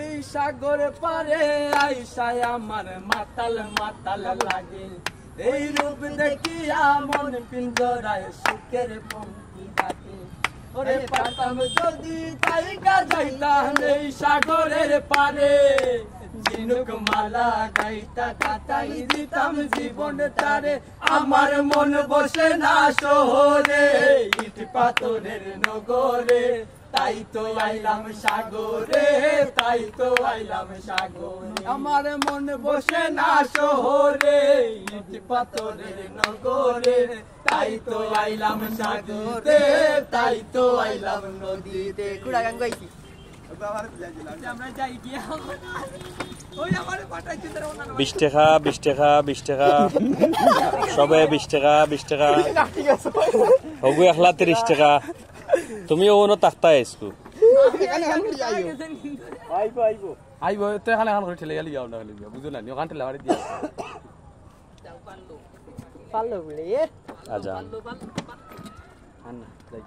এই সাগরে পারে আইসায় আমার মাতাল মাতাল লাগে এই রূপ দেখিয়া মন পিঞ্জরায় সুখের পঙ্কি থাকে ওরে পাতাম যদি তাইকা যাইতাম এই সাগরের পারে ঝিনুক মালা গাইতা কাটাই দিতাম জীবন তারে আমার মন বসে না শহরে ইট পাথরের নগরে তাই তো আইলাম সাগরে তাই তো আইলাম সাগরে আমার মন বসে না শহরে ইট পাথরের নগরে তাই তো আইলাম সাগরে তাই তো আইলাম নদীতে কুড়া গান গাইছি আমরা যাই গিয়া ওই আমারে পাঠাইছে তোর ওনা 20 টাকা 20 টাকা 20 টাকা সবে 20 টাকা 20 টাকা ঠিক আছে ওগো 130 টাকা তুমি ওনো তাকতা আইছো আইবো তো এখানে এখন করে ঠেলে গেলি যাও না হলে বুঝো না নিও কান ঠেলে মারি দিয়া যাও পাল্লো বলে আজা পাল্লো আন্না যাই